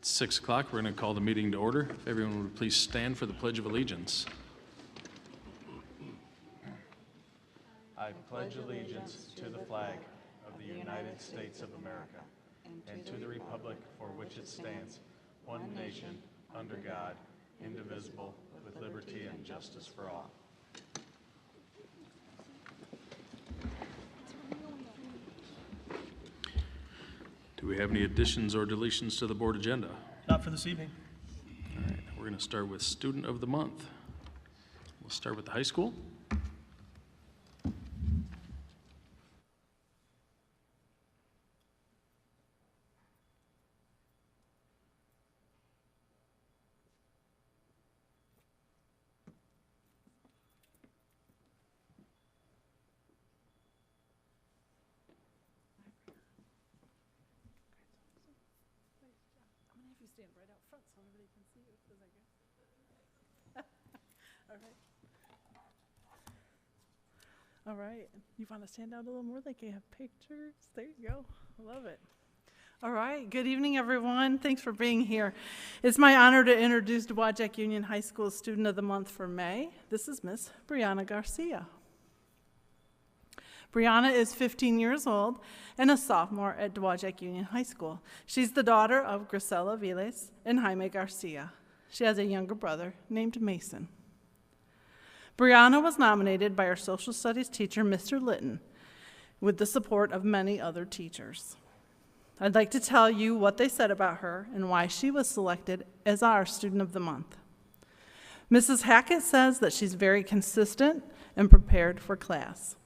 It's 6 o'clock. We're going to call the meeting to order. If everyone would please stand for the Pledge of Allegiance. I pledge allegiance to the flag of the United States of America and to the republic for which it stands, one nation, under God, indivisible, with liberty and justice for all. Do we have any additions or deletions to the board agenda? Not for this evening. All right, we're going to start with Student of the Month. We'll start with the high school. Stand right out front so everybody can see you, because I guess. All right. You want to stand out a little more? They can have pictures. There you go. I love it. All right. Good evening, everyone. Thanks for being here. It's my honor to introduce Dowagiac Union High School Student of the Month for May. This is Miss Brianna Garcia. Brianna is 15 years old and a sophomore at Dowagiac Union High School. She's the daughter of Grisela Viles and Jaime Garcia. She has a younger brother named Mason. Brianna was nominated by our social studies teacher, Mr. Litton, with the support of many other teachers. I'd like to tell you what they said about her and why she was selected as our Student of the Month. Mrs. Hackett says that she's very consistent and prepared for class.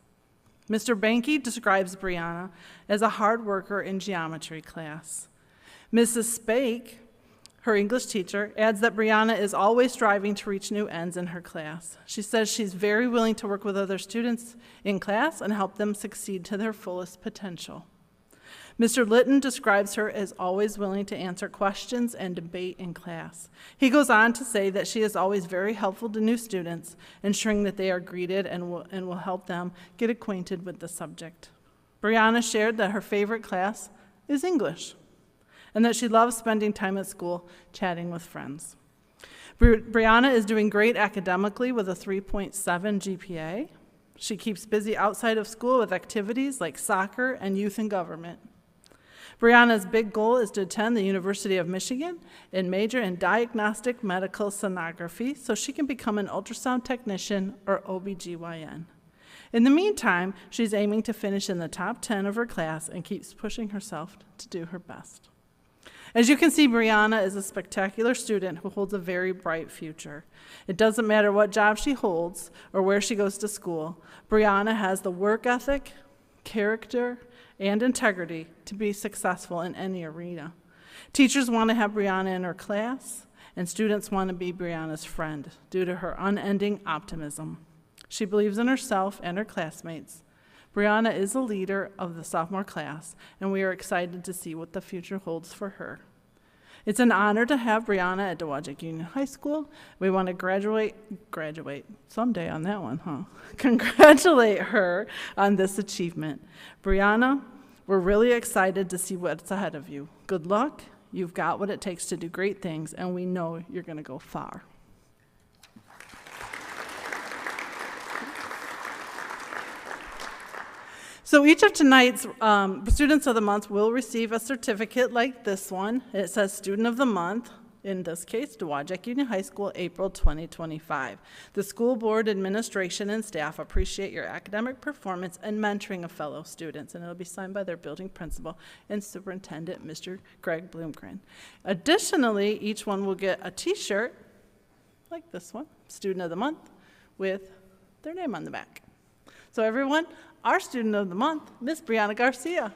Mr. Banky describes Brianna as a hard worker in geometry class. Mrs. Spake, her English teacher, adds that Brianna is always striving to reach new ends in her class. She says she's very willing to work with other students in class and help them succeed to their fullest potential. Mr. Litton describes her as always willing to answer questions and debate in class. He goes on to say that she is always very helpful to new students, ensuring that they are greeted and will help them get acquainted with the subject. Brianna shared that her favorite class is English, and that she loves spending time at school chatting with friends. Brianna is doing great academically with a 3.7 GPA. She keeps busy outside of school with activities like soccer and youth and government. Brianna's big goal is to attend the University of Michigan and major in diagnostic medical sonography so she can become an ultrasound technician or OBGYN. In the meantime, she's aiming to finish in the top 10 of her class and keeps pushing herself to do her best. As you can see, Brianna is a spectacular student who holds a very bright future. It doesn't matter what job she holds or where she goes to school. Brianna has the work ethic, character, and integrity to be successful in any arena. Teachers want to have Brianna in her class, and students want to be Brianna's friend due to her unending optimism. She believes in herself and her classmates. Brianna is a leader of the sophomore class, and we are excited to see what the future holds for her. It's an honor to have Brianna at Dowagiac Union High School. We want to graduate someday on that one, huh? Congratulate her on this achievement. Brianna, we're really excited to see what's ahead of you. Good luck. You've got what it takes to do great things, and we know you're going to go far. So each of tonight's Students of the Month will receive a certificate like this one. It says Student of the Month, in this case, Dowagiac Union High School, April 2025. The school board administration and staff appreciate your academic performance and mentoring of fellow students, and it'll be signed by their building principal and superintendent, Mr. Greg Bloomgren. Additionally, each one will get a t-shirt like this one, Student of the Month, with their name on the back. So everyone, our Student of the Month, Miss Brianna Garcia.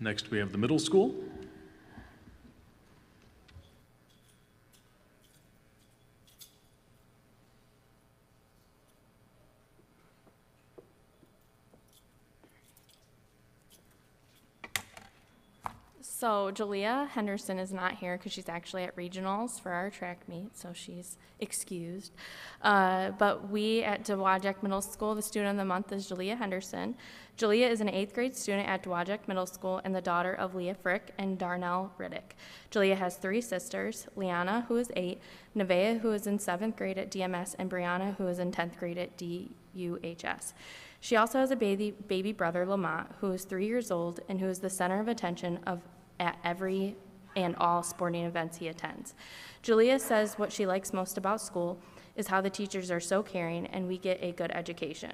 Next, we have the middle school. So Jalea Henderson is not here because she's actually at regionals for our track meet, so she's excused. But we at Dowagiac Middle School, the student of the month is Jalea Henderson. Jalea is an 8th grade student at Dowagiac Middle School and the daughter of Leah Frick and Darnell Riddick. Jalea has 3 sisters, Liana, who is 8, Nevaeh, who is in 7th grade at DMS, and Brianna, who is in 10th grade at DUHS. She also has a baby brother, Lamont, who is 3 years old and who is the center of attention at every and all sporting events he attends. Jalea says what she likes most about school is how the teachers are so caring and we get a good education.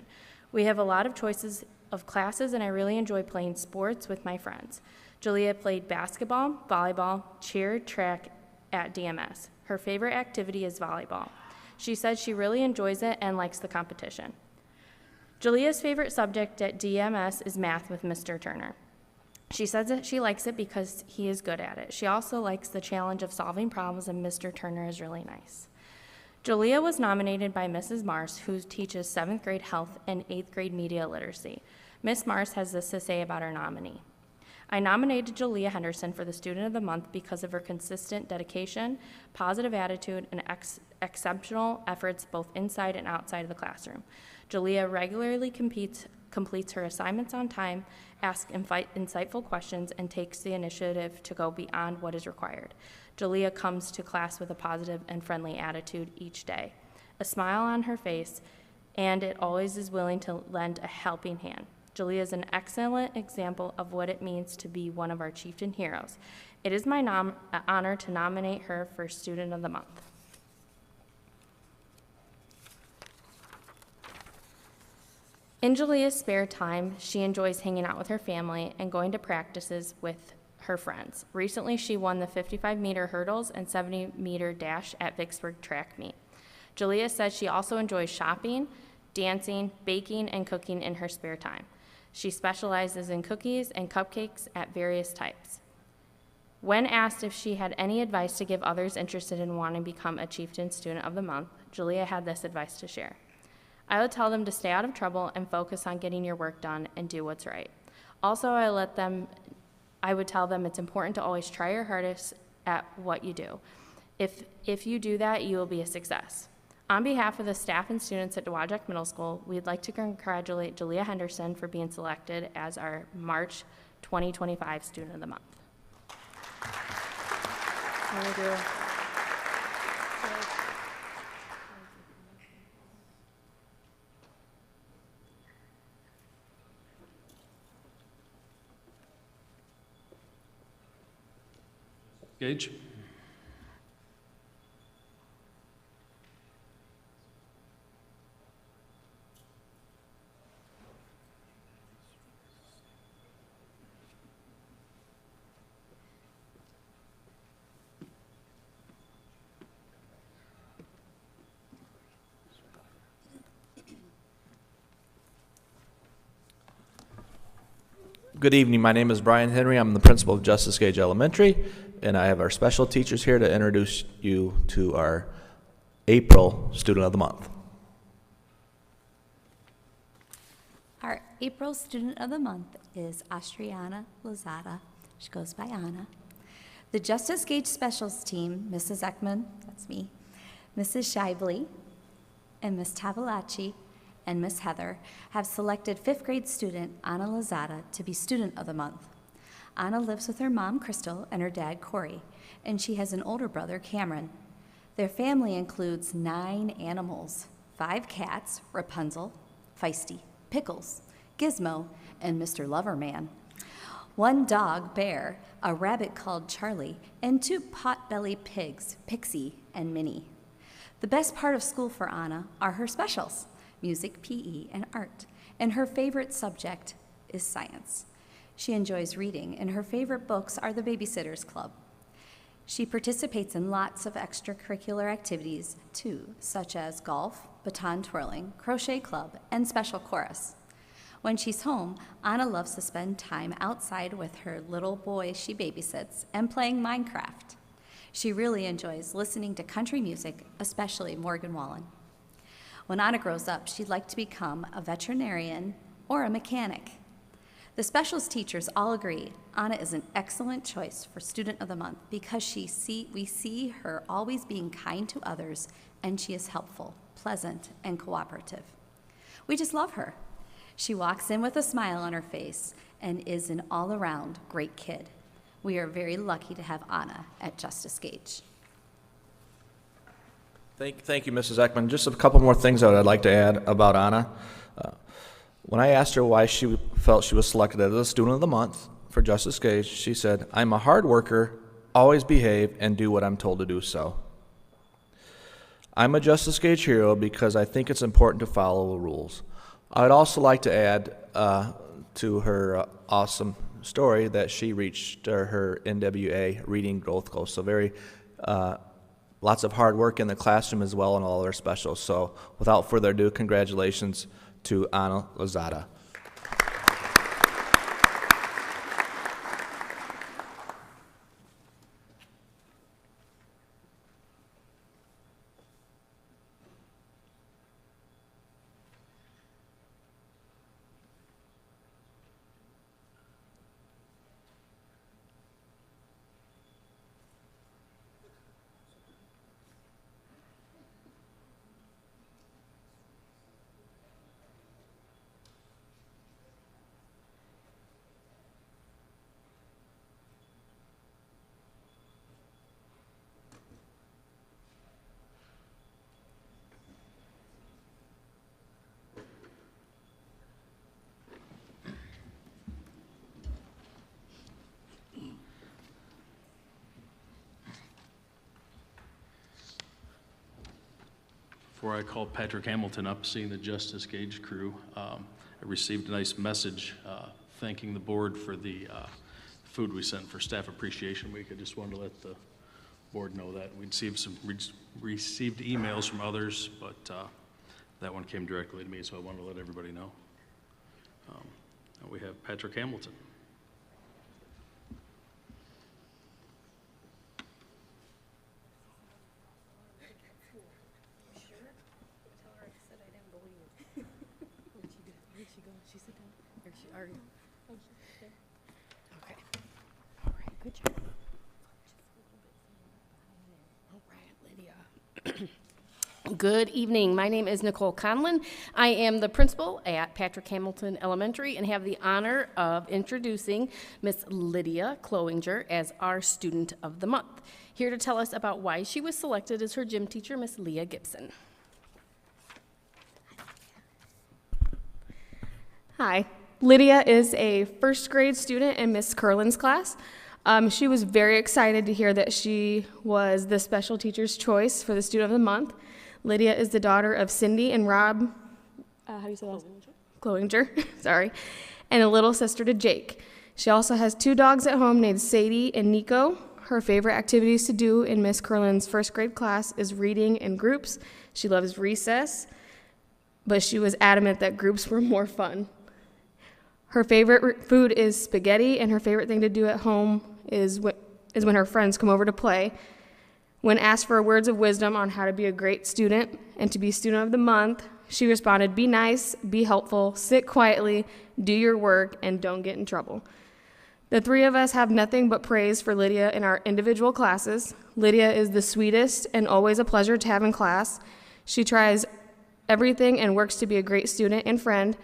We have a lot of choices of classes and I really enjoy playing sports with my friends. Jalea played basketball, volleyball, cheer, track at DMS. Her favorite activity is volleyball. She says she really enjoys it and likes the competition. Jalea's favorite subject at DMS is math with Mr. Turner. She says that she likes it because he is good at it. She also likes the challenge of solving problems, and Mr. Turner is really nice. Jalea was nominated by Mrs. Mars, who teaches 7th grade health and 8th grade media literacy. Miss Mars has this to say about our nominee. I nominated Jalea Henderson for the Student of the Month because of her consistent dedication, positive attitude, and exceptional efforts both inside and outside of the classroom. Jalea regularly completes her assignments on time, asks insightful questions, and takes the initiative to go beyond what is required. Jalea comes to class with a positive and friendly attitude each day, a smile on her face, and it always is willing to lend a helping hand. Jalea is an excellent example of what it means to be one of our chieftain heroes. It is my honor to nominate her for Student of the Month. In Jalea's spare time, she enjoys hanging out with her family and going to practices with her friends. Recently, she won the 55-meter hurdles and 70-meter dash at Vicksburg track meet. Jalea says she also enjoys shopping, dancing, baking, and cooking in her spare time. She specializes in cookies and cupcakes at various types. When asked if she had any advice to give others interested in wanting to become a Chieftain Student of the Month, Jalea had this advice to share. I would tell them to stay out of trouble and focus on getting your work done and do what's right. Also, I would tell them it's important to always try your hardest at what you do. If you do that, you will be a success. On behalf of the staff and students at Dowagiac Middle School, we'd like to congratulate Jalea Henderson for being selected as our March 2025 Student of the Month. Thank you. Gage? Good evening. My name is Brian Henry. I'm the principal of Justice Gage Elementary, and I have our special teachers here to introduce you to our April Student of the Month. Our April Student of the Month is Astriana Lozada. She goes by Anna. The Justice Gage Specials team, Mrs. Ekman, that's me, Mrs. Shively, and Miss Tavolacci, and Miss Heather have selected 5th grade student Anna Lozada to be Student of the Month. Anna lives with her mom, Crystal, and her dad, Corey, and she has an older brother, Cameron. Their family includes 9 animals, 5 cats, Rapunzel, Feisty, Pickles, Gizmo, and Mr. Loverman, 1 dog, Bear, a rabbit called Charlie, and 2 pot-bellied pigs, Pixie and Minnie. The best part of school for Anna are her specials, music, PE, and art, and her favorite subject is science. She enjoys reading, and her favorite books are the Babysitters Club. She participates in lots of extracurricular activities, too, such as golf, baton twirling, crochet club, and special chorus. When she's home, Anna loves to spend time outside with her little boy she babysits and playing Minecraft. She really enjoys listening to country music, especially Morgan Wallen. When Anna grows up, she'd like to become a veterinarian or a mechanic. The specials teachers all agree Anna is an excellent choice for Student of the Month because we see her always being kind to others, and she is helpful, pleasant, and cooperative. We just love her. She walks in with a smile on her face and is an all-around great kid. We are very lucky to have Anna at Justice Gage. Thank you, Mrs. Ekman. Just a couple more things that I'd like to add about Anna. When I asked her why she felt she was selected as a Student of the Month for Justice Gage, she said, "I'm a hard worker, always behave, and do what I'm told to do so. I'm a Justice Gage hero because I think it's important to follow the rules." I'd also like to add to her awesome story that she reached her NWA reading growth goal. So lots of hard work in the classroom as well and all our specials. So without further ado, congratulations to Anna Lozada. Before I called Patrick Hamilton up, seeing the Justice Gage crew, I received a nice message thanking the board for the food we sent for Staff Appreciation Week. I just wanted to let the board know that. We'd received emails from others, but that one came directly to me, so I wanted to let everybody know. Now we have Patrick Hamilton. Okay. All right. Good job. All right, Lydia. Good evening. My name is Nicole Conlon. I am the principal at Patrick Hamilton Elementary and have the honor of introducing Miss Lydia Clowinger as our Student of the Month. Here to tell us about why she was selected is her gym teacher, Miss Leah Gibson. Hi. Lydia is a first grade student in Miss Curlin's class. She was very excited to hear that she was the special teacher's choice for the Student of the Month. Lydia is the daughter of Cindy and Rob, how do you say that? Clowinger, sorry, and a little sister to Jake. She also has 2 dogs at home named Sadie and Nico. Her favorite activities to do in Miss Curlin's first grade class is reading in groups. She loves recess, but she was adamant that groups were more fun. Her favorite food is spaghetti, and her favorite thing to do at home is when her friends come over to play. When asked for words of wisdom on how to be a great student and to be Student of the Month, she responded, "Be nice, be helpful, sit quietly, do your work, and don't get in trouble." The 3 of us have nothing but praise for Lydia in our individual classes. Lydia is the sweetest and always a pleasure to have in class. She tries everything and works to be a great student and friend.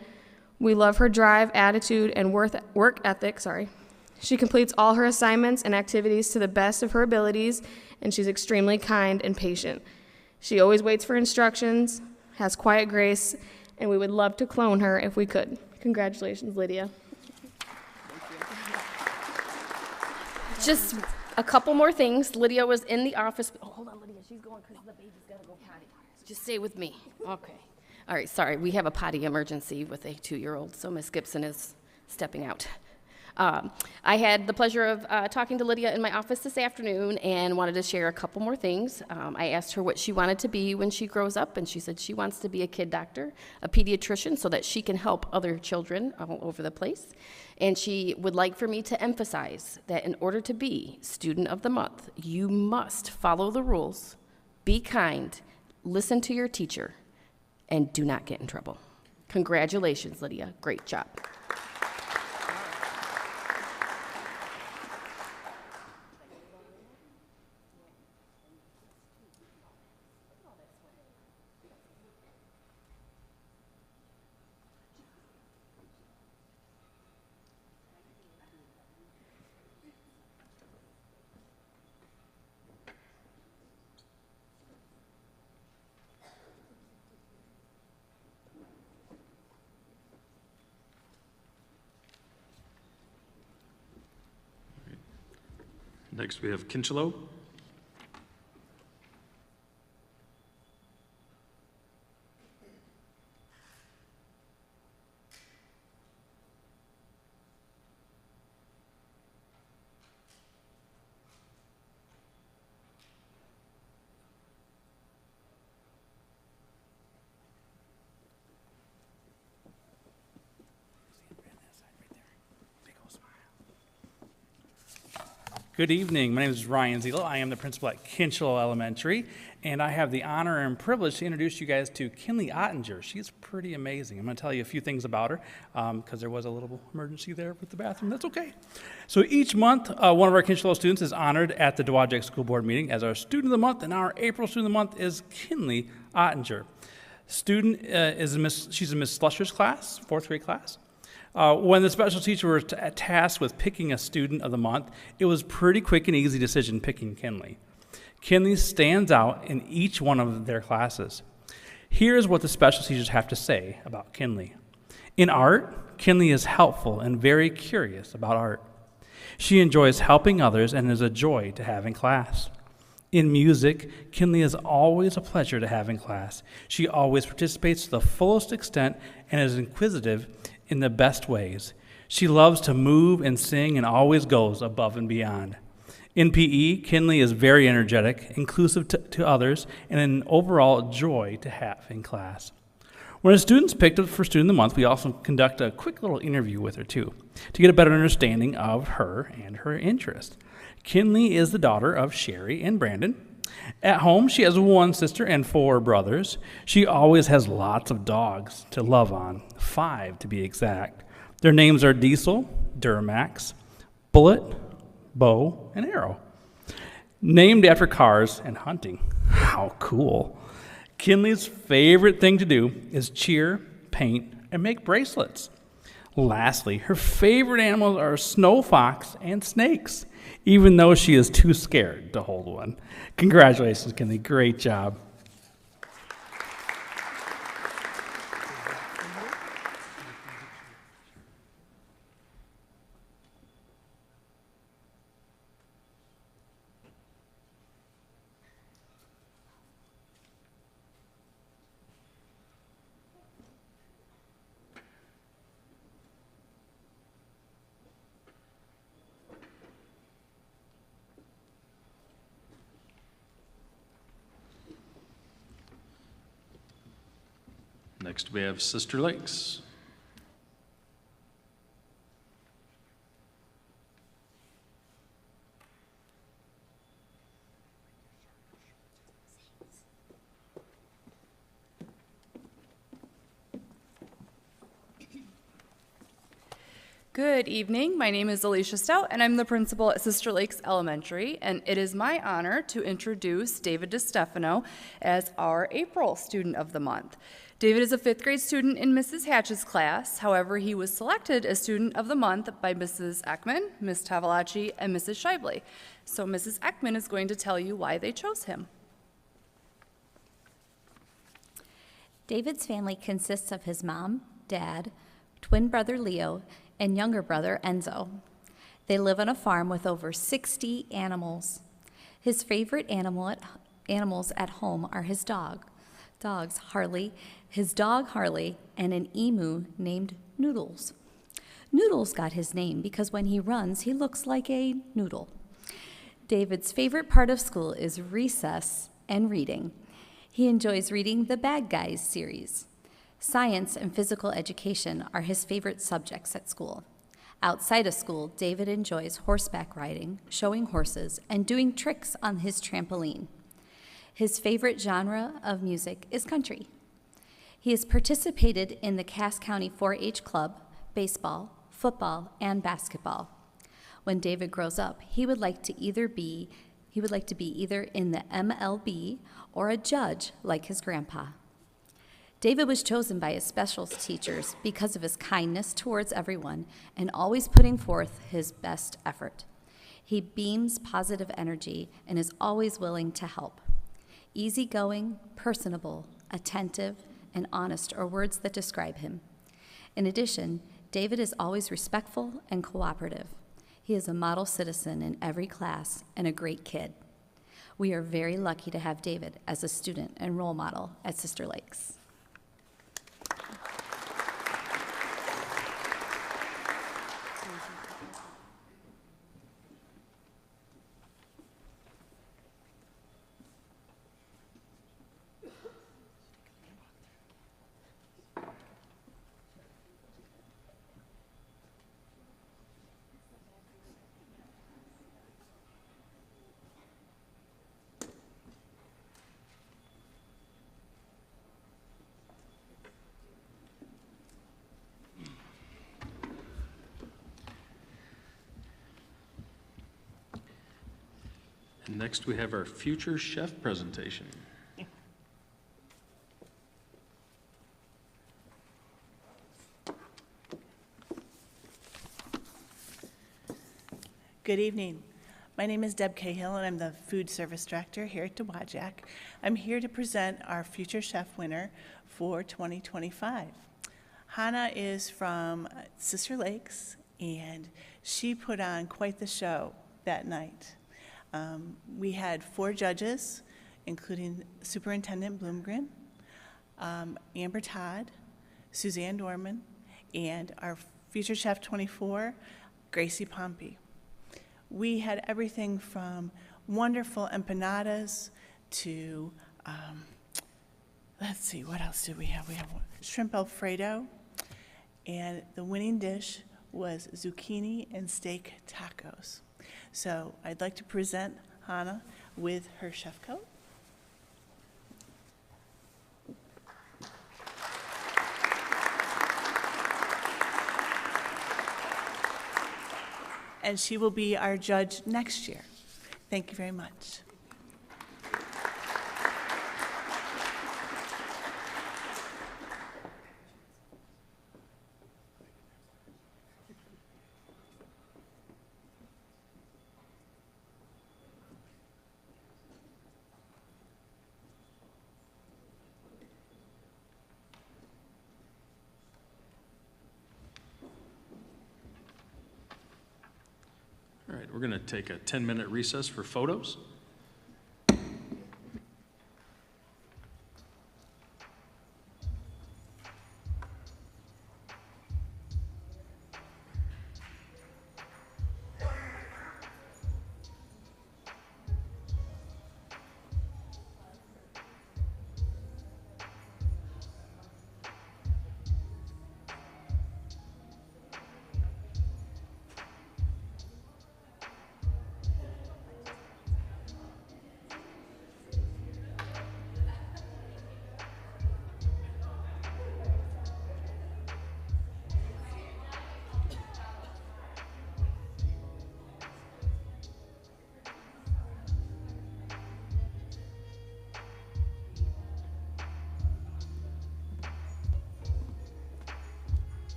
We love her drive, attitude, and work ethic. She completes all her assignments and activities to the best of her abilities, and she's extremely kind and patient. She always waits for instructions, has quiet grace, and we would love to clone her if we could. Congratulations, Lydia. Just a couple more things. Lydia was in the office. Oh, hold on, Lydia. She's going because the baby's got to go potty. Just stay with me. Okay. All right, sorry, we have a potty emergency with a 2-year-old, so Miss Gibson is stepping out. I had the pleasure of talking to Lydia in my office this afternoon and wanted to share a couple more things. I asked her what she wanted to be when she grows up, and she said she wants to be a kid doctor, a pediatrician, so that she can help other children all over the place. And she would like for me to emphasize that in order to be Student of the Month, you must follow the rules, be kind, listen to your teacher, and do not get in trouble. Congratulations, Lydia. Great job. Next, we have Kinchelo. Good evening. My name is Ryan Ziel. I am the principal at Kinchelo Elementary, and I have the honor and privilege to introduce you guys to Kinley Ottinger. She's pretty amazing. I'm going to tell you a few things about her because there was a little emergency there with the bathroom. That's okay. So each month, one of our Kinchelo students is honored at the Dowagiac School Board meeting as our Student of the Month, and our April Student of the Month is Kinley Ottinger. Student she's in Miss Slusher's class, 4th grade class. When the special teacher was tasked with picking a student of the month, it was pretty quick and easy decision picking Kinley. Kinley stands out in each one of their classes. Here's what the special teachers have to say about Kinley. In art, Kinley is helpful and very curious about art. She enjoys helping others and is a joy to have in class. In music, Kinley is always a pleasure to have in class. She always participates to the fullest extent and is inquisitive in the best ways. She loves to move and sing and always goes above and beyond. In PE, Kinley is very energetic, inclusive to others, and an overall joy to have in class. When a student's picked up for Student of the Month, we also conduct a quick little interview with her too, to get a better understanding of her and her interest. Kinley is the daughter of Sherry and Brandon. At home, she has one sister and 4 brothers. She always has lots of dogs to love on, 5 to be exact. Their names are Diesel, Duramax, Bullet, Bow, and Arrow. Named after cars and hunting. How cool. Kinley's favorite thing to do is cheer, paint, and make bracelets. Lastly, her favorite animals are snow fox and snakes, even though she is too scared to hold one. Congratulations, Kinley. Great job. Next, we have Sister Lakes. Good evening. My name is Alicia Stout, and I'm the principal at Sister Lakes Elementary, and it is my honor to introduce David DeStefano as our April Student of the Month. David is a 5th grade student in Mrs. Hatch's class. However, he was selected as Student of the Month by Mrs. Ekman, Ms. Tavalacci, and Mrs. Scheible. So Mrs. Ekman is going to tell you why they chose him. David's family consists of his mom, dad, twin brother Leo, and younger brother Enzo. They live on a farm with over 60 animals. His favorite animals at home are his dogs Harley, his dog Harley, and an emu named Noodles. Noodles got his name because when he runs, he looks like a noodle. David's favorite part of school is recess and reading. He enjoys reading the Bad Guys series. Science and physical education are his favorite subjects at school. Outside of school, David enjoys horseback riding, showing horses, and doing tricks on his trampoline. His favorite genre of music is country. He has participated in the Cass County 4-H Club, baseball, football, and basketball. When David grows up, he would like to be either in the MLB or a judge like his grandpa. David was chosen by his special teachers because of his kindness towards everyone and always putting forth his best effort. He beams positive energy and is always willing to help. Easygoing, personable, attentive, and honest are words that describe him. In addition, David is always respectful and cooperative. He is a model citizen in every class and a great kid. We are very lucky to have David as a student and role model at Sister Lakes. And next, we have our future chef presentation. Good evening. My name is Deb Cahill, and I'm the Food Service Director here at Dowagiac. I'm here to present our Future Chef winner for 2025. Hannah is from Sister Lakes, and she put on quite the show that night. We had 4 judges, including Superintendent Bloomgren, Amber Todd, Suzanne Dorman, and our Future Chef 24, Gracie Pompey. We had everything from wonderful empanadas to, let's see, what else did we have? We have shrimp Alfredo, and the winning dish was zucchini and steak tacos. So I'd like to present Hannah with her chef coat. And she will be our judge next year. Thank you very much. All right, we're going to take a 10-minute recess for photos.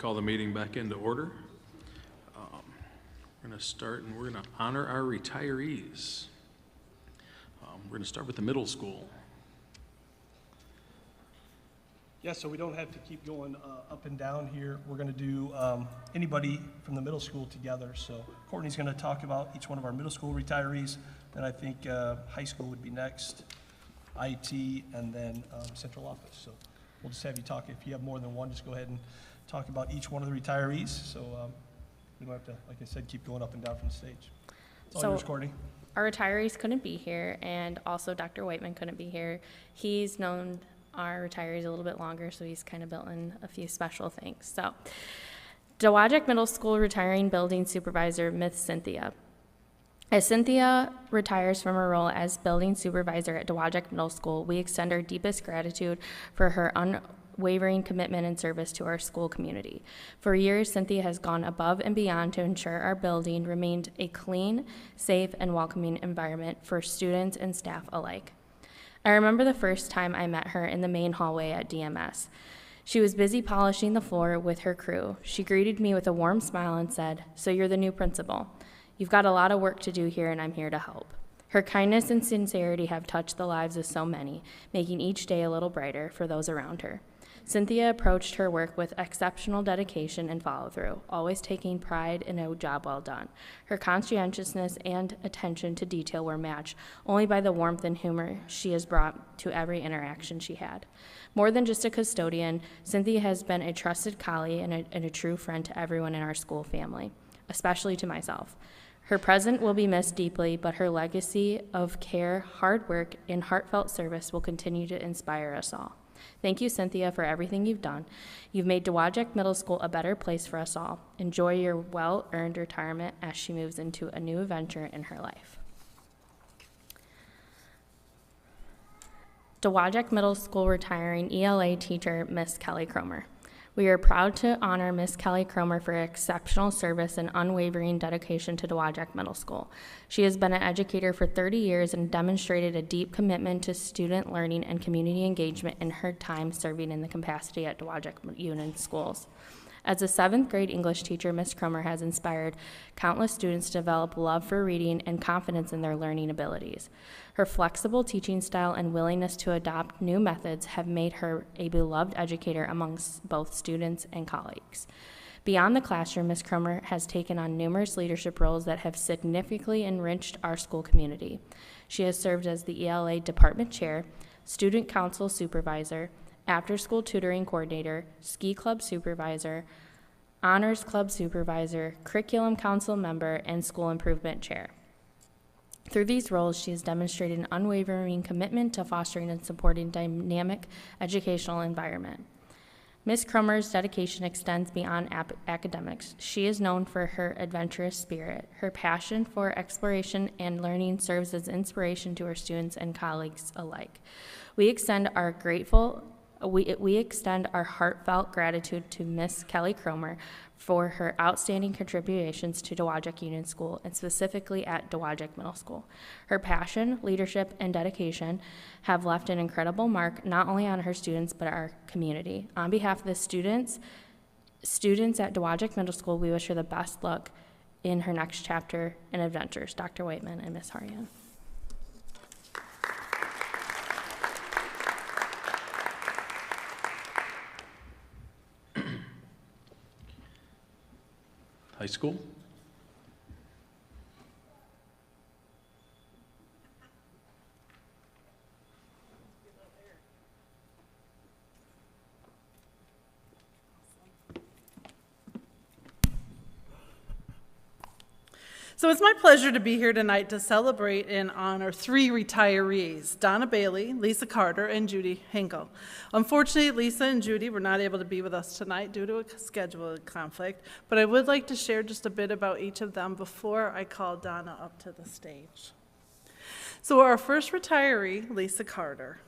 call the meeting back into order. We're going to start and we're going to honor our retirees. We're going to start with the middle school. Yeah, so we don't have to keep going up and down here. We're going to do anybody from the middle school together. So Courtney's going to talk about each one of our middle school retirees. Then I think high school would be next, IT, and then central office. So we'll just have you talk. If you have more than one, just go ahead and talk about each one of the retirees. So we don't have to, like I said, keep going up and down from the stage. It's all yours, Courtney. Our retirees couldn't be here, and also Dr. Whiteman couldn't be here. He's known our retirees a little bit longer, so he's kind of built in a few special things. So, Dowagiac Middle School retiring building supervisor, Miss Cynthia. As Cynthia retires from her role as building supervisor at Dowagiac Middle School, we extend our deepest gratitude for her unwavering commitment and service to our school community. For years, Cynthia has gone above and beyond to ensure our building remained a clean, safe, and welcoming environment for students and staff alike. I remember the first time I met her in the main hallway at DMS. She was busy polishing the floor with her crew. She greeted me with a warm smile and said, "So you're the new principal. You've got a lot of work to do here, and I'm here to help." Her kindness and sincerity have touched the lives of so many, making each day a little brighter for those around her. Cynthia approached her work with exceptional dedication and follow-through, always taking pride in a job well done. Her conscientiousness and attention to detail were matched only by the warmth and humor she has brought to every interaction she had. More than just a custodian, Cynthia has been a trusted colleague and a true friend to everyone in our school family, especially to myself. Her presence will be missed deeply, but her legacy of care, hard work, and heartfelt service will continue to inspire us all. Thank you, Cynthia, for everything you've done. You've made Dowagiac Middle School a better place for us all. Enjoy your well-earned retirement as she moves into a new adventure in her life. Dowagiac Middle School retiring ELA teacher, Miss Kelly Cromer. We are proud to honor Miss Kelly Cromer for her exceptional service and unwavering dedication to Dowagiac Middle School. She has been an educator for 30 years and demonstrated a deep commitment to student learning and community engagement in her time serving in the capacity at Dowagiac Union Schools. As a 7th grade English teacher, Ms. Cromer has inspired countless students to develop love for reading and confidence in their learning abilities. Her flexible teaching style and willingness to adopt new methods have made her a beloved educator amongst both students and colleagues. Beyond the classroom, Ms. Cromer has taken on numerous leadership roles that have significantly enriched our school community. She has served as the ELA department chair, student council supervisor, after-school tutoring coordinator, ski club supervisor, honors club supervisor, curriculum council member, and school improvement chair. Through these roles, she has demonstrated an unwavering commitment to fostering and supporting dynamic educational environment. Ms. Cromer's dedication extends beyond academics. She is known for her adventurous spirit. Her passion for exploration and learning serves as inspiration to her students and colleagues alike. We extend our heartfelt gratitude to Miss Kelly Cromer for her outstanding contributions to Dowagiac Union School, and specifically at Dowagiac Middle School. Her passion, leadership, and dedication have left an incredible mark not only on her students, but our community. On behalf of the students at Dowagiac Middle School, we wish her the best luck in her next chapter and adventures. Dr. Whiteman and Ms. Harian. High school. So it's my pleasure to be here tonight to celebrate and honor 3 retirees, Donna Bailey, Lisa Carter, and Judy Hinkle. Unfortunately, Lisa and Judy were not able to be with us tonight due to a schedule conflict, but I would like to share just a bit about each of them before I call Donna up to the stage. So our first retiree, Lisa Carter.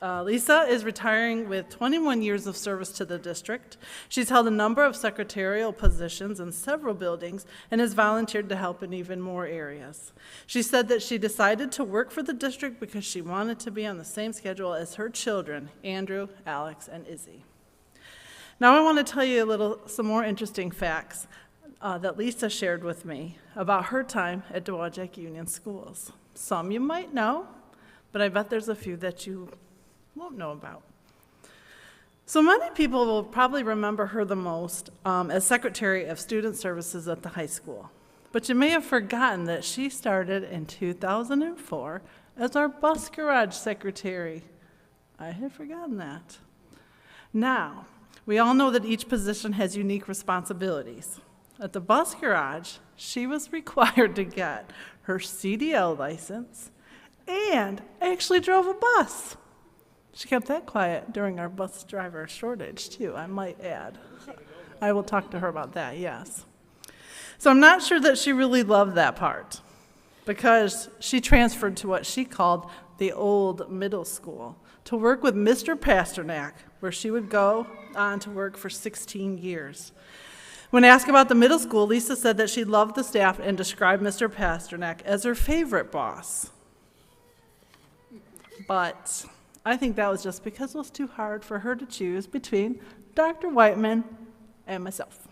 Lisa is retiring with 21 years of service to the district. She's held a number of secretarial positions in several buildings and has volunteered to help in even more areas. She said that she decided to work for the district because she wanted to be on the same schedule as her children, Andrew, Alex, and Izzy. Now I want to tell you some more interesting facts that Lisa shared with me about her time at Dowagiac Union Schools. Some you might know, but I bet there's a few that you won't know about. So many people will probably remember her the most as Secretary of Student Services at the high school. But you may have forgotten that she started in 2004 as our bus garage secretary. I had forgotten that. Now, we all know that each position has unique responsibilities. At the bus garage, she was required to get her CDL license and actually drove a bus. She kept that quiet during our bus driver shortage, too, I might add. I will talk to her about that, yes. So I'm not sure that she really loved that part because she transferred to what she called the old middle school to work with Mr. Pasternak, where she would go on to work for 16 years. When asked about the middle school, Lisa said that she loved the staff and described Mr. Pasternak as her favorite boss. But I think that was just because it was too hard for her to choose between Dr. Whiteman and myself.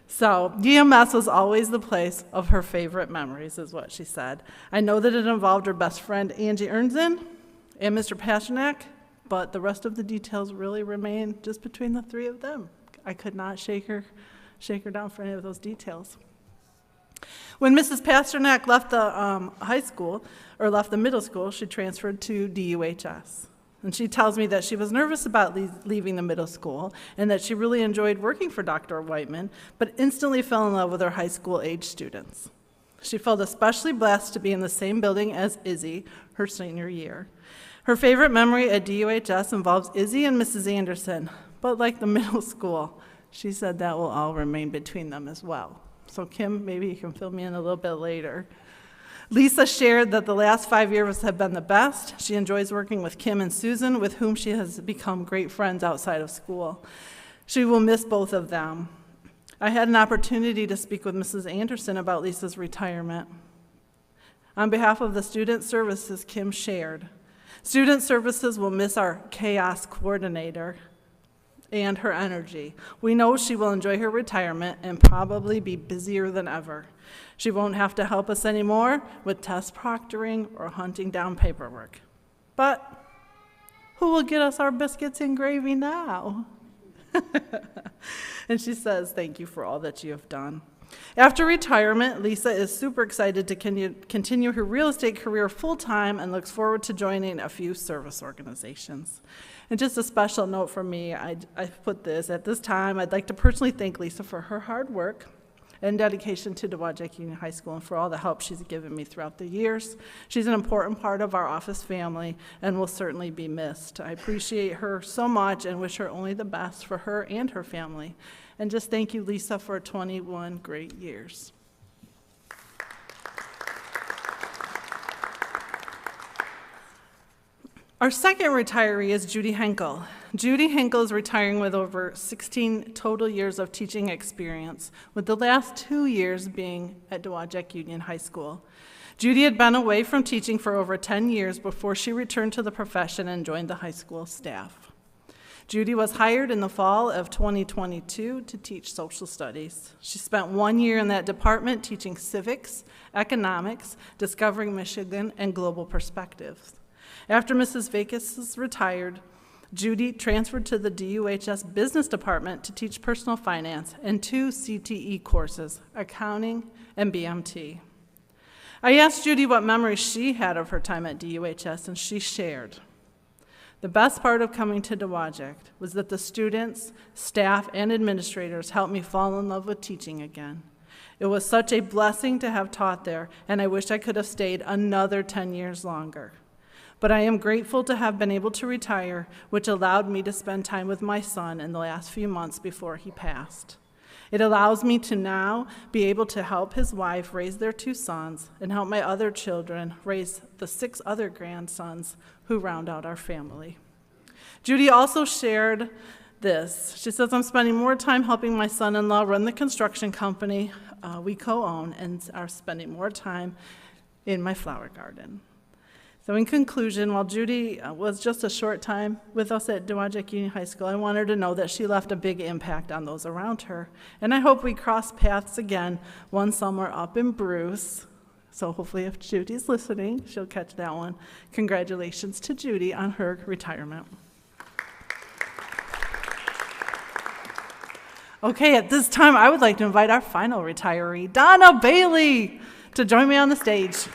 So DMS was always the place of her favorite memories, is what she said. I know that it involved her best friend, Angie Ernzen, and Mr. Pasternak, but the rest of the details really remain just between the three of them. I could not shake her down for any of those details. When Mrs. Pasternak left the high school, or left the middle school, she transferred to DUHS. And she tells me that she was nervous about leaving the middle school and that she really enjoyed working for Dr. Whiteman, but instantly fell in love with her high school age students. She felt especially blessed to be in the same building as Izzy her senior year. Her favorite memory at DUHS involves Izzy and Mrs. Anderson, but like the middle school, she said that will all remain between them as well. So Kim, maybe you can fill me in a little bit later. Lisa shared that the last 5 years have been the best. She enjoys working with Kim and Susan, with whom she has become great friends outside of school. She will miss both of them. I had an opportunity to speak with Mrs. Anderson about Lisa's retirement. On behalf of the Student Services, Kim shared, Student Services will miss our chaos coordinator and her energy. We know she will enjoy her retirement and probably be busier than ever. She won't have to help us anymore with test proctoring or hunting down paperwork. But who will get us our biscuits and gravy now? And she says, thank you for all that you have done. After retirement, Lisa is super excited to continue her real estate career full-time and looks forward to joining a few service organizations. And just a special note from me, I put this, at this time, I'd like to personally thank Lisa for her hard work and dedication to Dowagiac Union High School and for all the help she's given me throughout the years. She's an important part of our office family and will certainly be missed. I appreciate her so much and wish her only the best for her and her family. And just thank you, Lisa, for 21 great years. Our second retiree is Judy Henkel. Judy Henkel is retiring with over 16 total years of teaching experience, with the last 2 years being at Dowagiac Union High School. Judy had been away from teaching for over 10 years before she returned to the profession and joined the high school staff. Judy was hired in the fall of 2022 to teach social studies. She spent 1 year in that department teaching civics, economics, discovering Michigan, and global perspectives. After Mrs. Vakis retired, Judy transferred to the DUHS business department to teach personal finance and 2 CTE courses, accounting and BMT. I asked Judy what memories she had of her time at DUHS, and she shared. The best part of coming to Dowagiac was that the students, staff, and administrators helped me fall in love with teaching again. It was such a blessing to have taught there, and I wish I could have stayed another 10 years longer. But I am grateful to have been able to retire, which allowed me to spend time with my son in the last few months before he passed. It allows me to now be able to help his wife raise their 2 sons and help my other children raise the 6 other grandsons who round out our family. Judy also shared this. She says, I'm spending more time helping my son-in-law run the construction company we co-own and are spending more time in my flower garden. So in conclusion, while Judy was just a short time with us at Dowagiac Union High School, I want her to know that she left a big impact on those around her. And I hope we cross paths again one summer up in Bruce. So hopefully if Judy's listening, she'll catch that one. Congratulations to Judy on her retirement. Okay, at this time, I would like to invite our final retiree, Donna Bailey, to join me on the stage.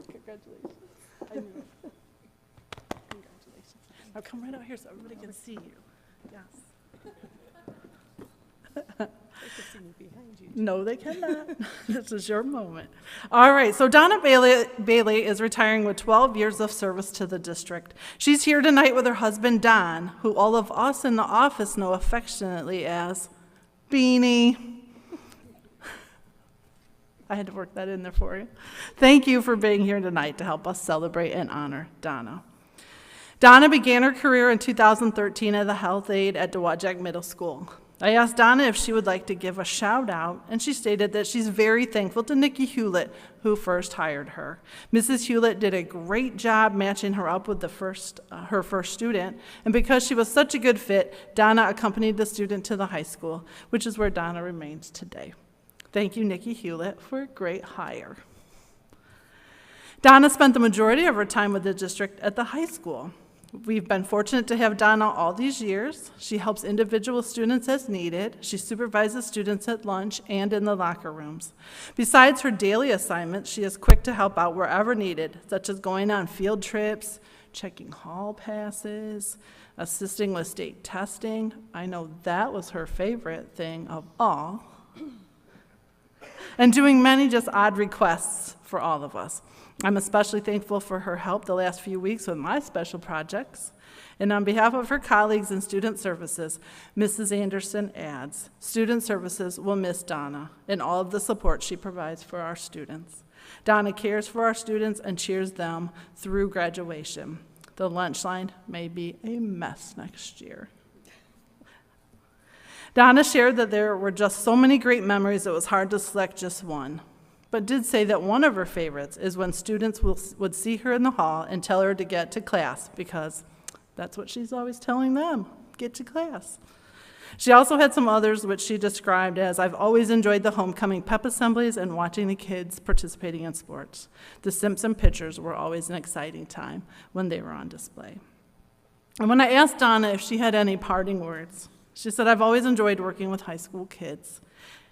Congratulations. I knew it. Congratulations. Now come right out here so everybody can see you. Yes. No, they cannot. This is your moment. All right, so Donna Bailey is retiring with 12 years of service to the district. She's here tonight with her husband, Don, who all of us in the office know affectionately as Beanie. I had to work that in there for you. Thank you for being here tonight to help us celebrate and honor Donna. Donna began her career in 2013 as a health aide at Dowagiac Middle School. I asked Donna if she would like to give a shout out, and she stated that she's very thankful to Nikki Hewlett, who first hired her. Mrs. Hewlett did a great job matching her up with her first student, and because she was such a good fit, Donna accompanied the student to the high school, which is where Donna remains today. Thank you, Nikki Hewlett, for a great hire. Donna spent the majority of her time with the district at the high school. We've been fortunate to have Donna all these years. She helps individual students as needed. She supervises students at lunch and in the locker rooms. Besides her daily assignments, she is quick to help out wherever needed, such as going on field trips, checking hall passes, assisting with state testing. I know that was her favorite thing of all. And doing many just odd requests for all of us. I'm especially thankful for her help the last few weeks with my special projects. And on behalf of her colleagues in Student Services, Mrs. Anderson adds, Student Services will miss Donna and all of the support she provides for our students. Donna cares for our students and cheers them through graduation. The lunch line may be a mess next year. Donna shared that there were just so many great memories it was hard to select just one, but did say that one of her favorites is when students would see her in the hall and tell her to get to class, because that's what she's always telling them, get to class. She also had some others which she described as, I've always enjoyed the homecoming pep assemblies and watching the kids participating in sports. The Simpson pictures were always an exciting time when they were on display. And when I asked Donna if she had any parting words, she said, I've always enjoyed working with high school kids.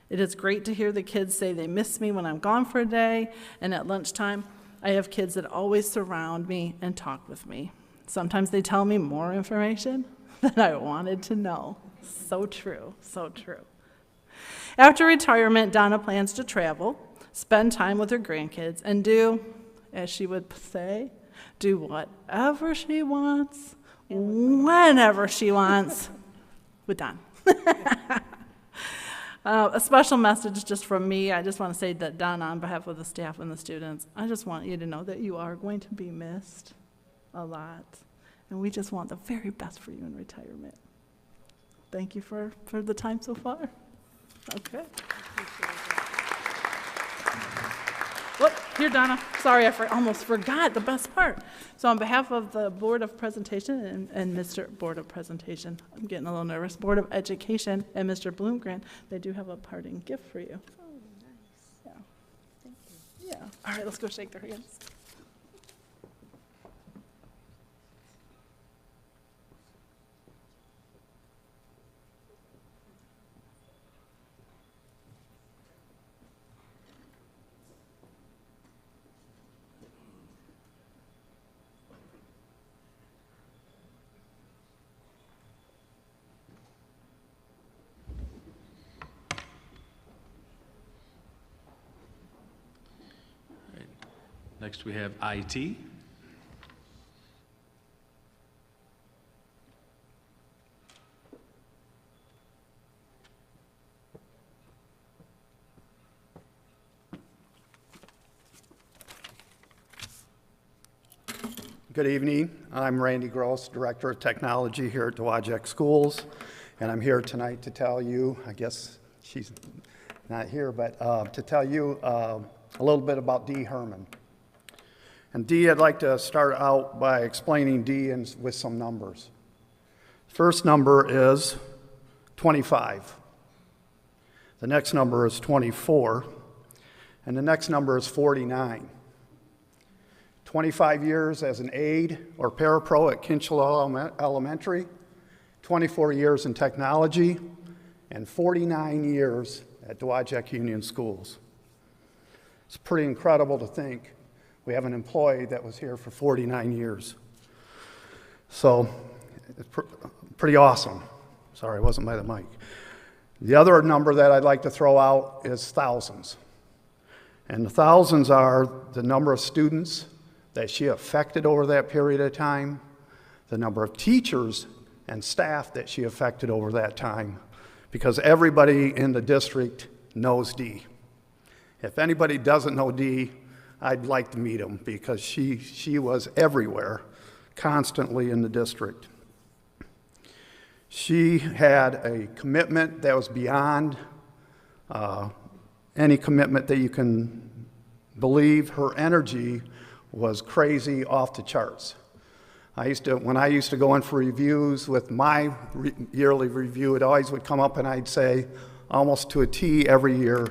It is great to hear the kids say they miss me when I'm gone for a day, and at lunchtime, I have kids that always surround me and talk with me. Sometimes they tell me more information than I wanted to know. So true, so true. After retirement, Donna plans to travel, spend time with her grandkids, and do, as she would say, do whatever she wants, whenever she wants. With Don. A special message just from me. I just want to say that Don, on behalf of the staff and the students, I just want you to know that you are going to be missed a lot. And we just want the very best for you in retirement. Thank you for the time so far. Okay. Whoop, here, Donna. Sorry, I almost forgot the best part. So on behalf of the Board of Presentation and Mr. Board of Presentation, I'm getting a little nervous, Board of Education and Mr. Bloomgren, they do have a parting gift for you. Oh, nice. Yeah. Thank you. Yeah. All right, let's go shake their hands. Next, we have IT. Good evening. I'm Randy Gross, Director of Technology here at Dowagiac Schools, and I'm here tonight to tell you, I guess she's not here, but to tell you a little bit about Dee Herman. And Dee, I'd like to start out by explaining Dee with some numbers. First number is 25. The next number is 24, and the next number is 49. 25 years as an aide or parapro at Kinchelo Elementary, 24 years in technology, and 49 years at Dowagiac Union Schools. It's pretty incredible to think we have an employee that was here for 49 years. So it's pretty awesome. Sorry, I wasn't by the mic. The other number that I'd like to throw out is thousands. And the thousands are the number of students that she affected over that period of time, the number of teachers and staff that she affected over that time, because everybody in the district knows Dee. If anybody doesn't know Dee, I'd like to meet him, because she was everywhere, constantly in the district. She had a commitment that was beyond any commitment that you can believe. Her energy was crazy, off the charts. When I used to go in for reviews with my yearly review, it always would come up and I'd say, almost to a T every year,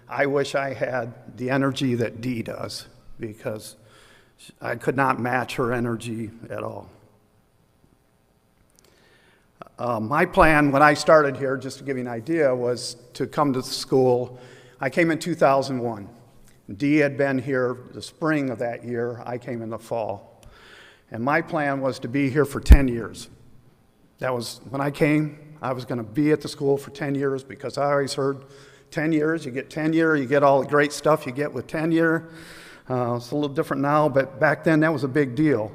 I wish I had the energy that Dee does, because I could not match her energy at all. My plan when I started here, just to give you an idea, was to come to the school. I came in 2001. Dee had been here the spring of that year. I came in the fall. And my plan was to be here for 10 years. That was, when I came, I was going to be at the school for 10 years, because I always heard 10 years, you get tenure, you get all the great stuff you get with tenure. It's a little different now, but back then that was a big deal.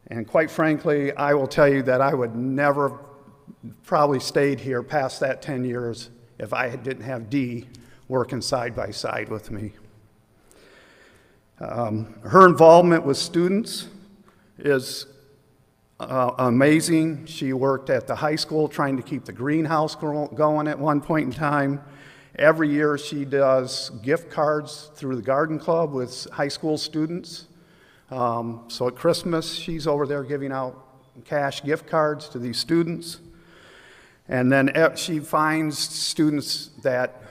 And quite frankly, I will tell you that I would never probably stayed here past that 10 years if I didn't have Dee working side by side with me. Her involvement with students is amazing. She worked at the high school trying to keep the greenhouse going at one point in time. Every year she does gift cards through the garden club with high school students. So at Christmas, she's over there giving out cash gift cards to these students. And then she finds students that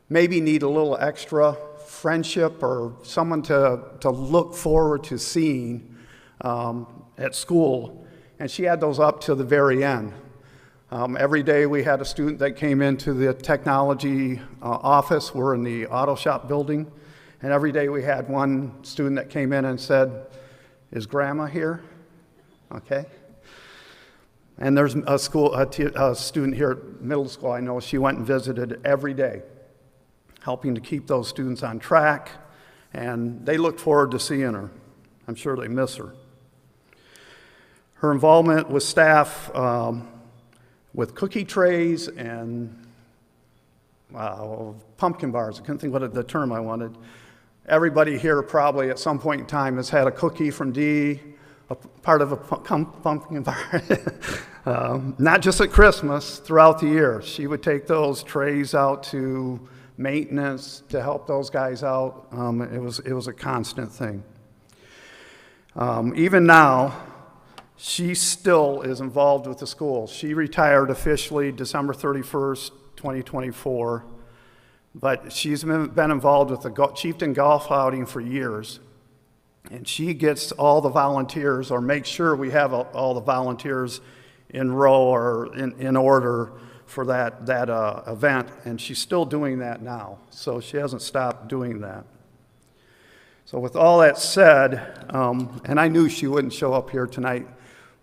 maybe need a little extra friendship or someone to look forward to seeing at school. And she had those up to the very end. Every day we had a student that came into the technology office. We're in the auto shop building. And every day we had one student that came in and said, "Is Grandma here?" Okay. And there's a student here at middle school I know, she went and visited every day, helping to keep those students on track, and they look forward to seeing her. I'm sure they miss her. Her involvement with staff, with cookie trays and pumpkin bars, I couldn't think what the term I wanted. Everybody here probably at some point in time has had a cookie from Dee, a part of a pumpkin bar. Not just at Christmas, throughout the year. She would take those trays out to maintenance to help those guys out. It was a constant thing. Even now, she still is involved with the school. She retired officially December 31st, 2024, but she's been involved with the Chieftain Golf outing for years. And she gets all the volunteers, or makes sure we have all the volunteers in row or in order for that event, and she's still doing that now. So she hasn't stopped doing that. So with all that said, and I knew she wouldn't show up here tonight,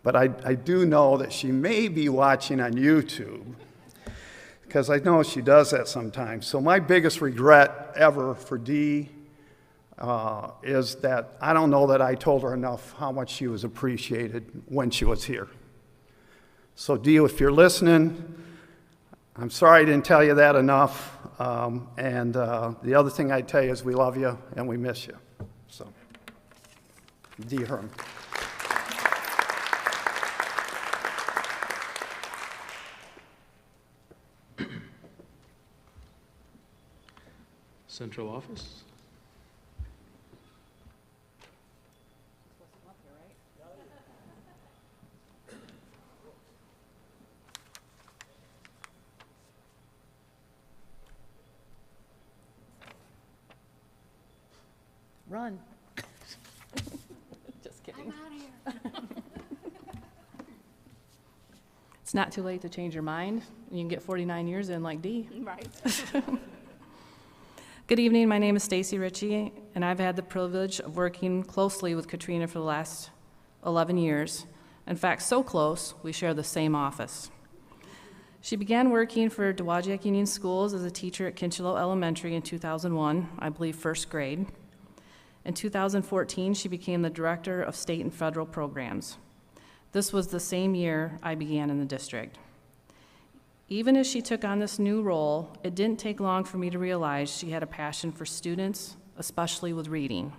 but I do know that she may be watching on YouTube, because I know she does that sometimes. So my biggest regret ever for Dee is that I don't know that I told her enough how much she was appreciated when she was here. So Dee, if you're listening, I'm sorry I didn't tell you that enough. And the other thing I'd tell you is we love you and we miss you. So. Dee Herm. Central office. Run. Just kidding. It's not too late to change your mind. You can get 49 years in like Dee. Right. Good evening, my name is Stacy Ritchie, and I've had the privilege of working closely with Katrina for the last 11 years. In fact, so close, we share the same office. She began working for Dowagiac Union Schools as a teacher at Kinchelo Elementary in 2001, I believe first grade. In 2014, she became the Director of State and Federal Programs. This was the same year I began in the district. Even as she took on this new role, it didn't take long for me to realize she had a passion for students, especially with reading.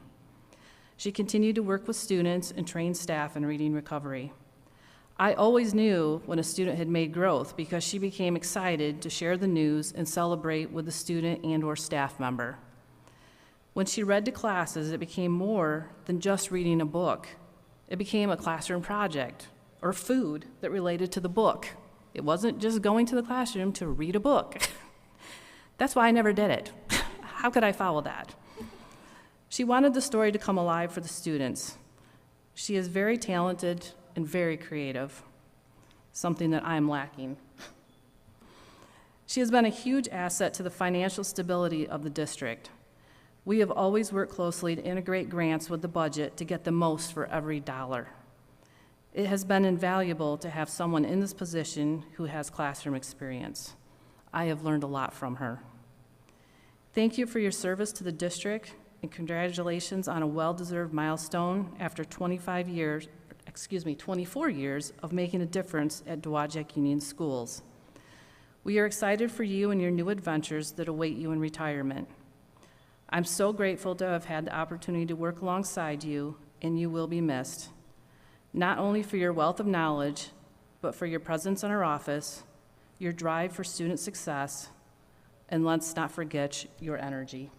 She continued to work with students and train staff in reading recovery. I always knew when a student had made growth because she became excited to share the news and celebrate with the student and/or staff member. When she read to classes, it became more than just reading a book. It became a classroom project or food that related to the book. It wasn't just going to the classroom to read a book. That's why I never did it. How could I follow that? She wanted the story to come alive for the students. She is very talented and very creative, something that I am lacking. She has been a huge asset to the financial stability of the district. We have always worked closely to integrate grants with the budget to get the most for every dollar. It has been invaluable to have someone in this position who has classroom experience. I have learned a lot from her. Thank you for your service to the district, and congratulations on a well-deserved milestone after 24 years of making a difference at Dowagiac Union Schools. We are excited for you and your new adventures that await you in retirement. I'm so grateful to have had the opportunity to work alongside you, and you will be missed, not only for your wealth of knowledge, but for your presence in our office, your drive for student success, and let's not forget your energy.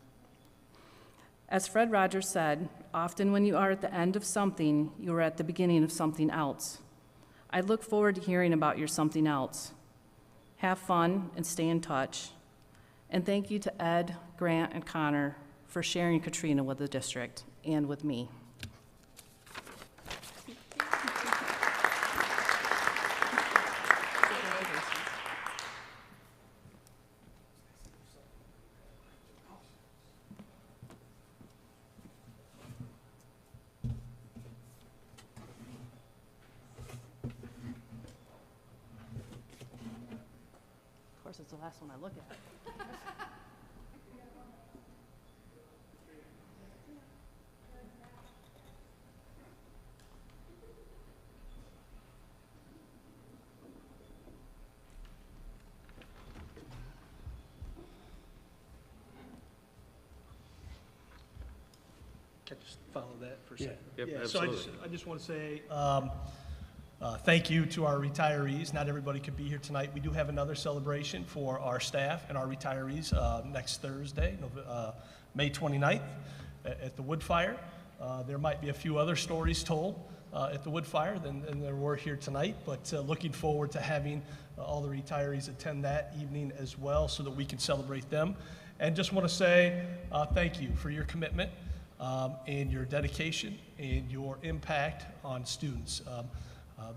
As Fred Rogers said, often when you are at the end of something, you are at the beginning of something else. I look forward to hearing about your something else. Have fun and stay in touch. And thank you to Ed, Grant, and Connor for sharing Katrina with the district and with me. Of course, it's the last one I look at. Can I just follow that for a second? Yep, Yeah, absolutely. So I just want to say thank you to our retirees. Not everybody could be here tonight. We do have another celebration for our staff and our retirees next Thursday, May 29th at the Wood Fire. There might be a few other stories told at the Wood Fire than there were here tonight, but looking forward to having all the retirees attend that evening as well so that we can celebrate them. And just want to say thank you for your commitment and your dedication and your impact on students.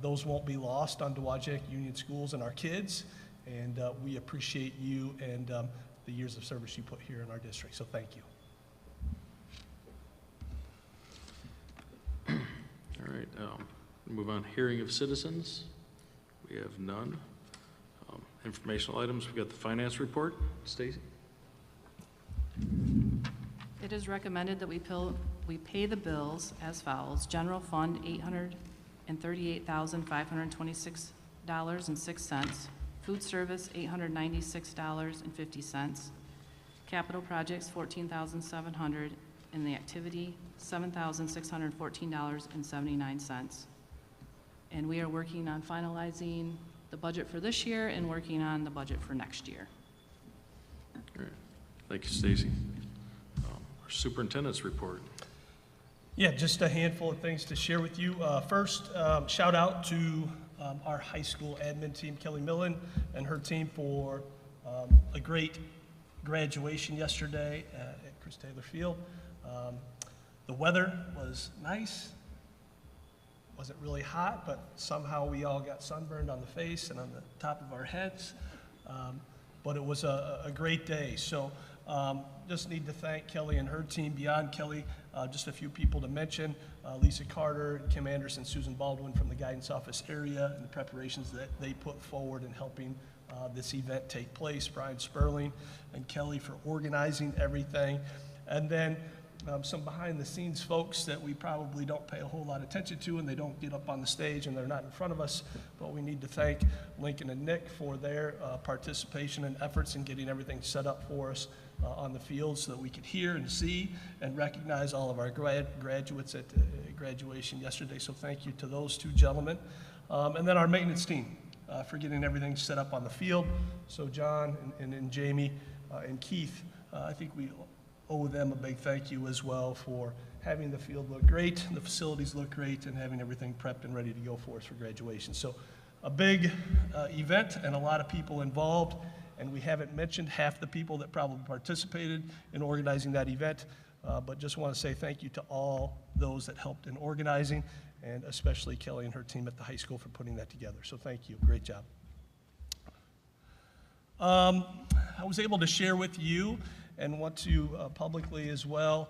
Those won't be lost on Dowagiac Union Schools and our kids, and we appreciate you and the years of service you put here in our district, so thank you. All right, move on. Hearing of citizens. We have none. Informational items. We've got the finance report. Stacy? It is recommended that we pay the bills as follows. General Fund, $838,526.06. Food service, $896.50. Capital projects, $14,700. in the activity, $7,614.79. And we are working on finalizing the budget for this year and working on the budget for next year. All right. Thank you, Stacy. Our superintendent's report. Yeah, just a handful of things to share with you. First, shout out to our high school admin team, Kelly Millen and her team, for a great graduation yesterday at Chris Taylor Field. The weather was nice. Wasn't really hot, but somehow we all got sunburned on the face and on the top of our heads. But it was a great day. So just need to thank Kelly and her team. Beyond Kelly, just a few people to mention: Lisa Carter, Kim Anderson, Susan Baldwin from the guidance office area, and the preparations that they put forward in helping this event take place. Brian Sperling and Kelly for organizing everything. And then some behind-the-scenes folks that we probably don't pay a whole lot of attention to, and they don't get up on the stage and they're not in front of us, but we need to thank Lincoln and Nick for their participation and efforts in getting everything set up for us on the field so that we could hear and see and recognize all of our graduates at graduation yesterday. So thank you to those two gentlemen. And then our maintenance team for getting everything set up on the field. So John and Jamie and Keith, I think we owe them a big thank you as well for having the field look great, the facilities look great, and having everything prepped and ready to go for us for graduation. So a big event and a lot of people involved, and we haven't mentioned half the people that probably participated in organizing that event, but just want to say thank you to all those that helped in organizing, and especially Kelly and her team at the high school for putting that together. So thank you, great job. I was able to share with you and want to publicly as well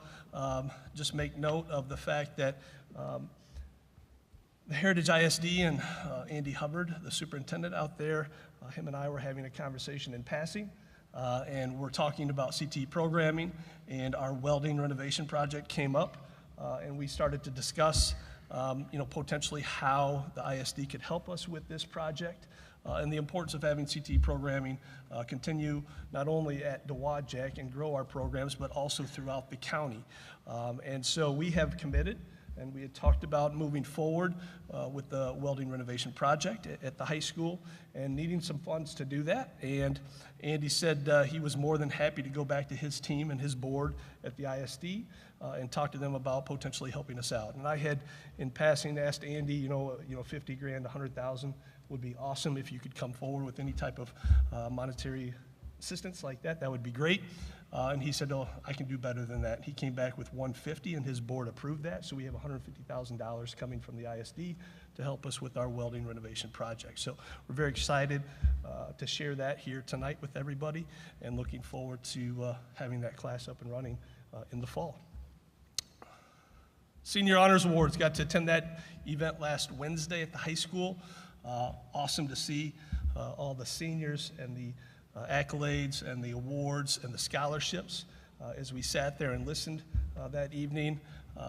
just make note of the fact that the Heritage ISD and Andy Hubbard, the superintendent out there, him and I were having a conversation in passing, and we're talking about CTE programming, and our welding renovation project came up, and we started to discuss potentially how the ISD could help us with this project. And the importance of having CTE programming continue not only at Dowagiac and grow our programs, but also throughout the county. And so we have committed, and we had talked about moving forward with the welding renovation project at the high school and needing some funds to do that. And Andy said he was more than happy to go back to his team and his board at the ISD and talk to them about potentially helping us out. And I had, in passing, asked Andy, 50 grand, 100,000 would be awesome if you could come forward with any type of monetary assistance like that. That would be great. And he said, "Oh, I can do better than that." He came back with 150, and his board approved that. So we have $150,000 coming from the ISD to help us with our welding renovation project. So we're very excited to share that here tonight with everybody, and looking forward to having that class up and running in the fall. Senior Honors Awards, got to attend that event last Wednesday at the high school. Awesome to see all the seniors and the accolades and the awards and the scholarships as we sat there and listened that evening.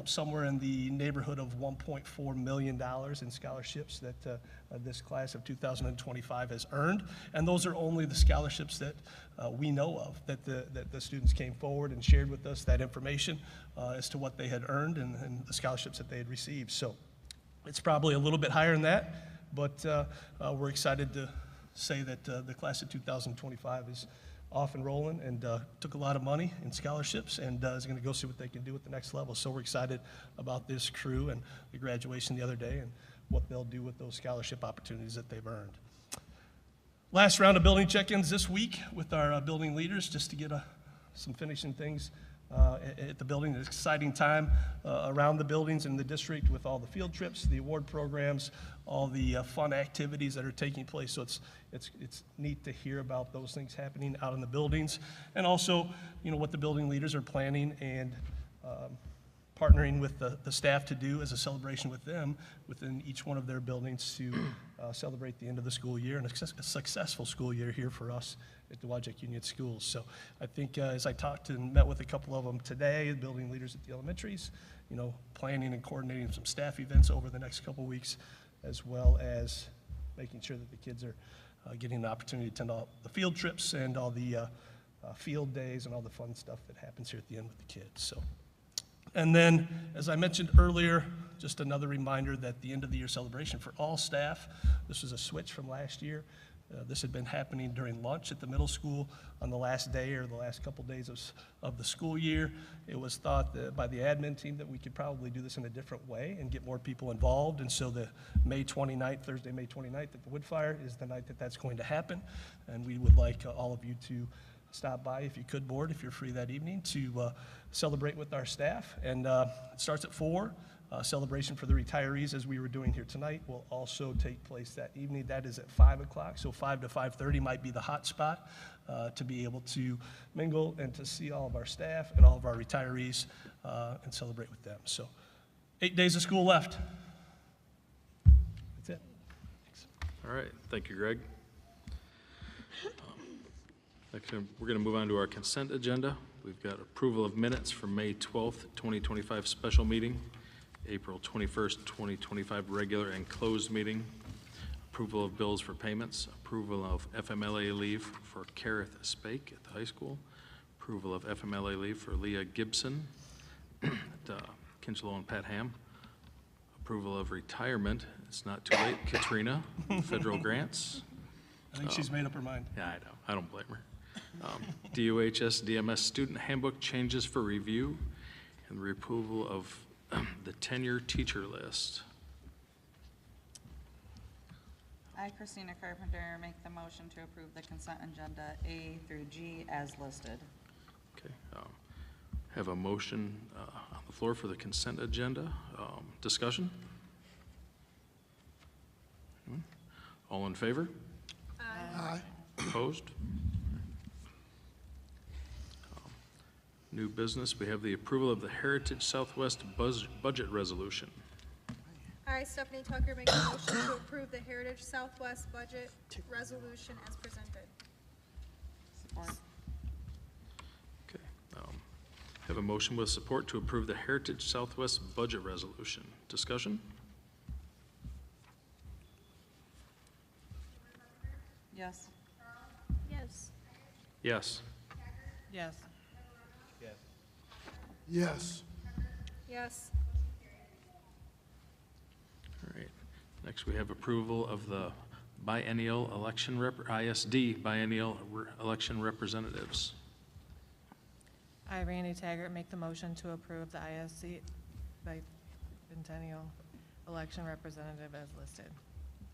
Somewhere in the neighborhood of $1.4 million in scholarships that this class of 2025 has earned. And those are only the scholarships that we know of, that the students came forward and shared with us that information as to what they had earned and the scholarships that they had received. So it's probably a little bit higher than that, but we're excited to say that the class of 2025 is off and rolling and took a lot of money in scholarships and is going to go see what they can do at the next level. So we're excited about this crew and the graduation the other day and what they'll do with those scholarship opportunities that they've earned. Last round of building check-ins this week with our building leaders, just to get some finishing things at the building. An exciting time around the buildings in the district with all the field trips, the award programs, all the fun activities that are taking place. So it's neat to hear about those things happening out in the buildings, and also what the building leaders are planning and partnering with the staff to do as a celebration with them within each one of their buildings to celebrate the end of the school year and a successful school year here for us at Dowagiac Union Schools. So I think as I talked and met with a couple of them today, the building leaders at the elementaries, planning and coordinating some staff events over the next couple weeks, as well as making sure that the kids are getting the opportunity to attend all the field trips and all the field days and all the fun stuff that happens here at the end with the kids. So And then, as I mentioned earlier, just another reminder that the end of the year celebration for all staff, this was a switch from last year. This had been happening during lunch at the middle school on the last day or the last couple days of the school year. It was thought that by the admin team that we could probably do this in a different way and get more people involved. And so the Thursday, May 29th at the Wood Fire is the night that that's going to happen. And we would like all of you to stop by, if you could, board, if you're free that evening, to celebrate with our staff. And it starts at 4. Celebration for the retirees, as we were doing here tonight, will also take place that evening. That is at 5 o'clock, so 5 to 5:30 might be the hot spot to be able to mingle and to see all of our staff and all of our retirees and celebrate with them. So 8 days of school left. That's it. Thanks. All right, thank you, Greg. Next, we're going to move on to our consent agenda. We've got approval of minutes for May 12th, 2025 special meeting, April 21st, 2025 regular and closed meeting, approval of bills for payments, approval of FMLA leave for Kareth Spake at the high school, approval of FMLA leave for Leah Gibson at Kinchlow and Pat Ham, approval of retirement, it's not too late, Katrina, federal grants. I think she's made up her mind. Yeah, I know, I don't blame her. DOHS DMS student handbook changes for review, and the approval of the tenure teacher list. I, Christina Carpenter, make the motion to approve the consent agenda A through G as listed. Okay, have a motion on the floor for the consent agenda. Discussion? All in favor? Aye. Opposed? New business, we have the approval of the Heritage Southwest budget resolution. I, Stephanie Tucker, make a motion to approve the Heritage Southwest budget resolution as presented. Support. Okay, have a motion with support to approve the Heritage Southwest budget resolution. Discussion? Yes. Yes. Yes. Yes. Yes. Yes. All right. Next, we have approval of the biennial election ISD biennial election representatives. I, Randy Taggart, make the motion to approve the ISD biennial election representative as listed.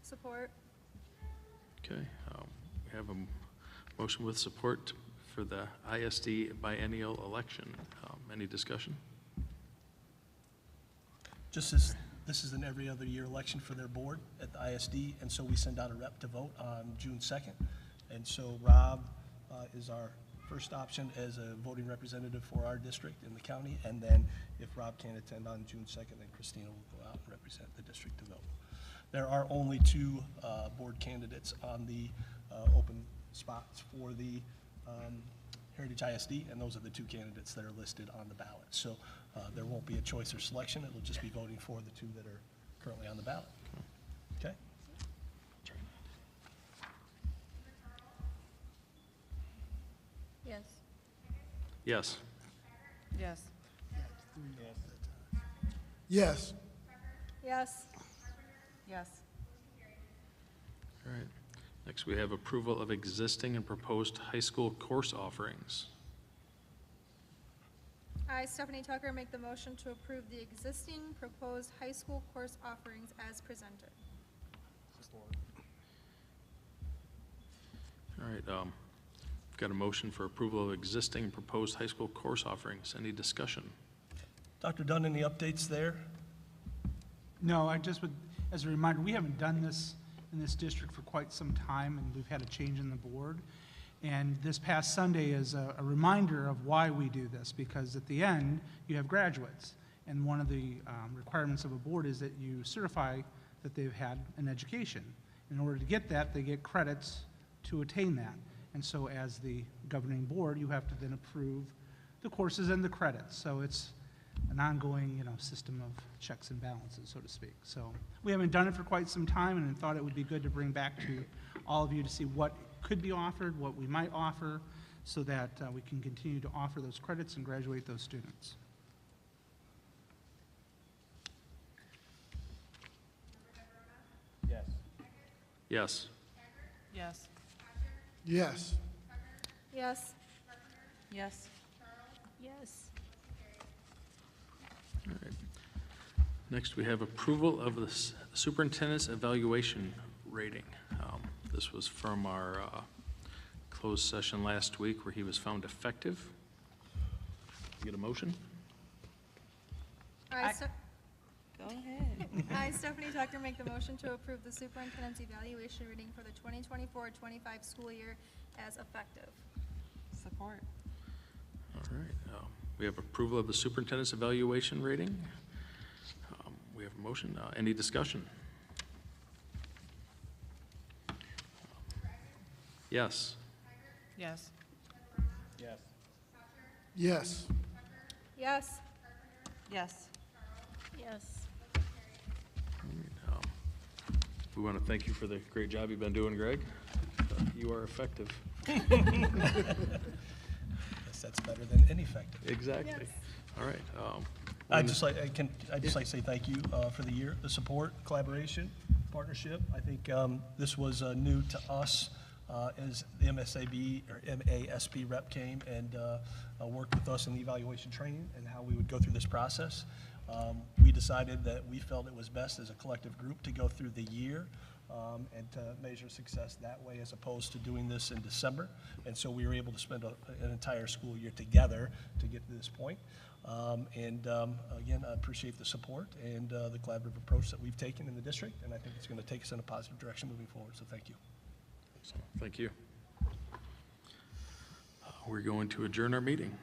Support. Okay. We have a motion with support for the ISD biennial election. Any discussion? Just as this is an every other year election for their board at the ISD, and so we send out a rep to vote on June 2nd. And so Rob is our first option as a voting representative for our district in the county. And then if Rob can't attend on June 2nd, then Christina will go out and represent the district to vote. There are only 2 board candidates on the open spots for the Heritage ISD, and those are the 2 candidates that are listed on the ballot. So there won't be a choice or selection. It'll just be voting for the 2 that are currently on the ballot. Okay? Yes. Yes. Yes. Yes. Yes. Yes. All right. Next, we have approval of existing and proposed high school course offerings. I, Stephanie Tucker, make the motion to approve the existing proposed high school course offerings as presented. All right. We've got a motion for approval of existing and proposed high school course offerings. Any discussion? Dr. Dunn, any updates there? No, I just would, as a reminder, we haven't done this in this district for quite some time, and we've had a change in the board. And this past Sunday is a reminder of why we do this, because at the end, you have graduates. And one of the requirements of a board is that you certify that they've had an education. In order to get that, they get credits to attain that. And so as the governing board, you have to then approve the courses and the credits. So it's an ongoing, system of checks and balances, so to speak. So we haven't done it for quite some time, and thought it would be good to bring back to all of you to see what could be offered, what we might offer, so that we can continue to offer those credits and graduate those students. Yes. Yes. Yes. Yes. Yes. Yes. All right. Next, we have approval of the superintendent's evaluation rating. This was from our closed session last week where he was found effective. Get a motion? I, Go ahead. I, Stephanie Tucker, make the motion to approve the superintendent's evaluation rating for the 2024-25 school year as effective. Support. All right. We have approval of the superintendent's evaluation rating. We have a motion. Any discussion? Yes. Yes. Yes. Yes. Yes. Yes. Yes. We want to thank you for the great job you've been doing, Greg. You are effective. Guess that's better than ineffective. Exactly. Yes. All right. I'd just like to say thank you for the year, the support, collaboration, partnership. I think this was new to us as the MASB rep came and worked with us in the evaluation training and how we would go through this process. We decided that we felt it was best as a collective group to go through the year and to measure success that way as opposed to doing this in December. And so we were able to spend an entire school year together to get to this point. Again, I appreciate the support and the collaborative approach that we've taken in the district, and I think it's going to take us in a positive direction moving forward, so thank you. Thank you. We're going to adjourn our meeting.